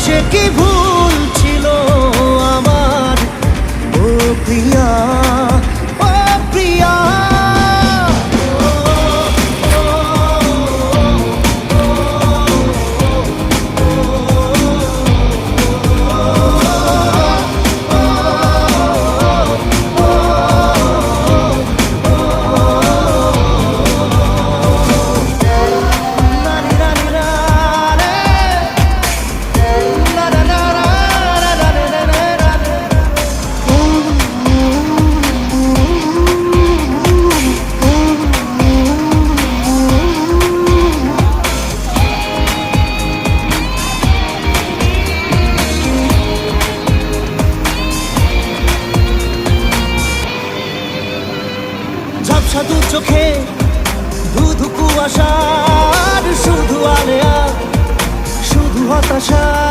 সে কি ভুল ছিল আমার, ও প্রিয়া, ও প্রিয়া। ঝাপসা দু চোখে ধুধু কুয়াশার শুধু আলেয়া, শুধু হতাশা।